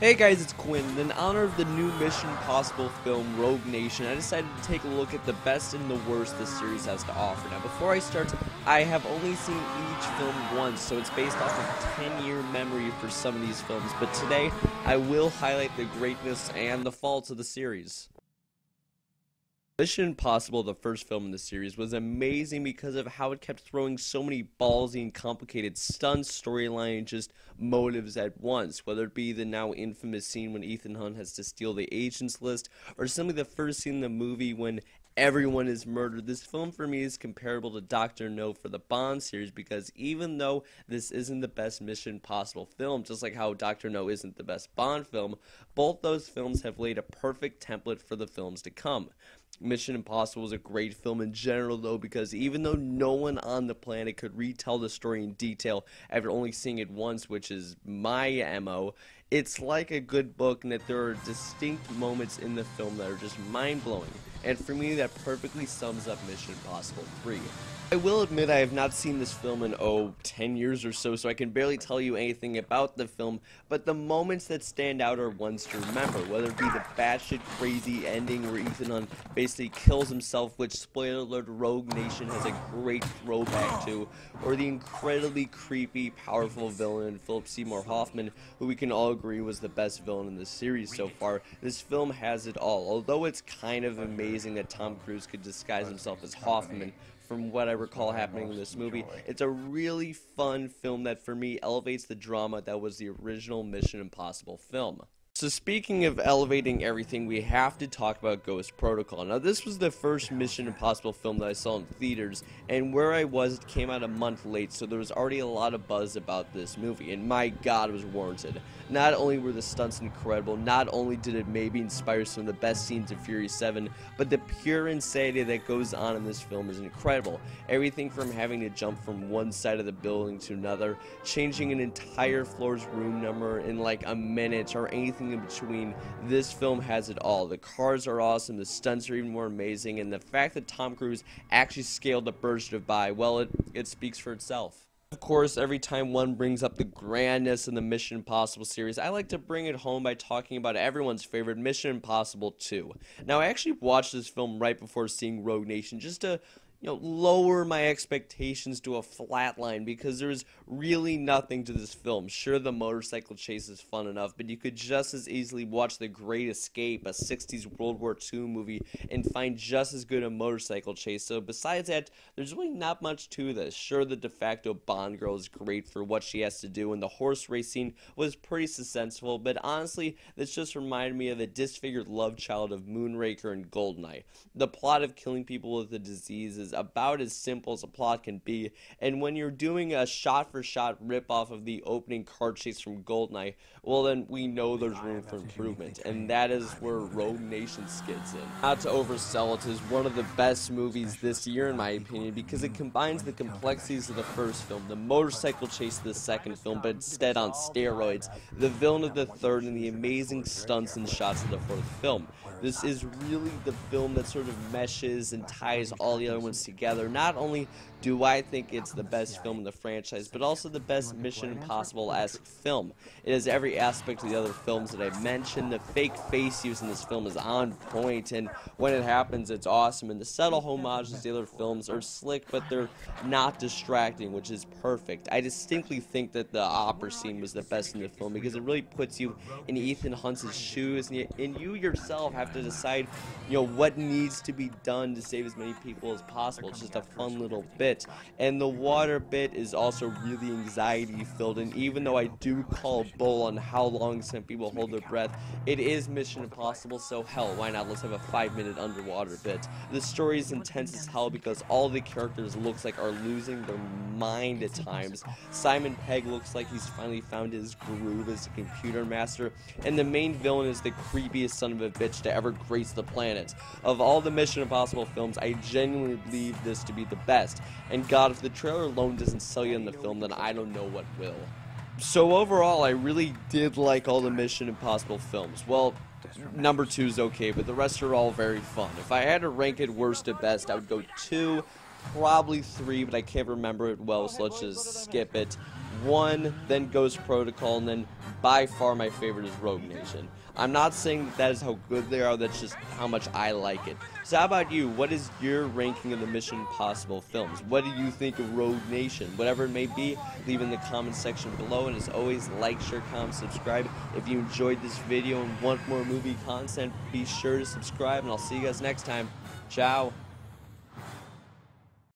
Hey guys, it's Quinn. In honor of the new Mission Impossible film, Rogue Nation, I decided to take a look at the best and the worst this series has to offer. Now, before I start, I have only seen each film once, so it's based off of 10-year memory for some of these films, but today, I will highlight the greatness and the faults of the series. Mission Impossible, the first film in the series, was amazing because of how it kept throwing so many ballsy and complicated stunts, storyline, and just motives at once, whether it be the now infamous scene when Ethan Hunt has to steal the agents list, or simply the first scene in the movie when everyone is murdered. This film for me is comparable to Dr. No for the Bond series, because even though this isn't the best Mission Impossible film, just like how Dr. No isn't the best Bond film, both those films have laid a perfect template for the films to come. Mission Impossible was a great film in general, though, because even though no one on the planet could retell the story in detail after only seeing it once, which is my MO, it's like a good book in that there are distinct moments in the film that are just mind-blowing. And for me, that perfectly sums up Mission Impossible 3. I will admit I have not seen this film in, 10 years or so I can barely tell you anything about the film, but the moments that stand out are ones to remember, whether it be the batshit crazy ending where Ethan Hunt basically kills himself, which, spoiler alert, Rogue Nation has a great throwback to, or the incredibly creepy, powerful villain Philip Seymour Hoffman, who we can all agree was the best villain in the series so far. This film has it all, although it's kind of amazing that Tom Cruise could disguise himself as Hoffman. From what I recall happening in this movie, it's a really fun film that for me elevates the drama that was the original Mission Impossible film. So speaking of elevating everything, we have to talk about Ghost Protocol. Now, this was the first Mission Impossible film that I saw in theaters, and where I was, it came out a month late, so there was already a lot of buzz about this movie, and my god, it was warranted. Not only were the stunts incredible, not only did it maybe inspire some of the best scenes of Fury 7, but the pure insanity that goes on in this film is incredible. Everything from having to jump from one side of the building to another, changing an entire floor's room number in like a minute, or anything in between. This film has it all. The cars are awesome, the stunts are even more amazing, and the fact that Tom Cruise actually scaled the Burj Dubai, well, it speaks for itself. Of course, every time one brings up the grandness in the Mission Impossible series, I like to bring it home by talking about everyone's favorite, Mission Impossible 2. Now, I actually watched this film right before seeing Rogue Nation, just to lower my expectations to a flat line, because there's really nothing to this film. Sure, the motorcycle chase is fun enough, but you could just as easily watch The Great Escape, a 60s World War II movie, and find just as good a motorcycle chase. So besides that, there's really not much to this. Sure, the de facto Bond girl is great for what she has to do, and the horse race scene was pretty suspenseful, but honestly, this just reminded me of the disfigured love child of Moonraker and Goldeneye. The plot of killing people with a disease is about as simple as a plot can be, and when you're doing a shot-for-shot rip-off of the opening car chase from Goldeneye, well then we know there's room for improvement, and that is where Rogue Nation skids in. Not to oversell it, is one of the best movies this year in my opinion, because it combines the complexities of the first film, the motorcycle chase of the second film, but instead on steroids, the villain of the third, and the amazing stunts and shots of the fourth film. This is really the film that sort of meshes and ties all the other ones together. Not only do I think it's the best film in the franchise, but also the best Mission Impossible-esque film. It has every aspect of the other films that I mentioned. The fake face use in this film is on point, and when it happens, it's awesome. And the subtle homages to the other films are slick, but they're not distracting, which is perfect. I distinctly think that the opera scene was the best in the film, because it really puts you in Ethan Hunt's shoes, and you yourself have to decide, what needs to be done to save as many people as possible. It's just a fun little bit. And the water bit is also really anxiety filled, and even though I do call bull on how long some people hold their breath, it is Mission Impossible, so hell, why not? Let's have a 5-minute underwater bit. The story is intense as hell because all the characters looks like are losing their mind at times. Simon Pegg looks like he's finally found his groove as a computer master, and the main villain is the creepiest son of a bitch to ever grace the planet. Of all the Mission Impossible films, I genuinely believe this to be the best. And god, if the trailer alone doesn't sell you in the film, then I don't know what will. So overall, I really did like all the Mission Impossible films. Well, number 2 is okay, but the rest are all very fun. If I had to rank it worst to best, I would go 2, probably 3, but I can't remember it well, so let's just skip it. 1, then Ghost Protocol, and then by far my favorite is Rogue Nation. I'm not saying that is how good they are, that's just how much I like it. So how about you? What is your ranking of the Mission Impossible films? What do you think of Rogue Nation? Whatever it may be, leave in the comment section below. And as always, like, share, comment, subscribe. If you enjoyed this video and want more movie content, be sure to subscribe, and I'll see you guys next time. Ciao.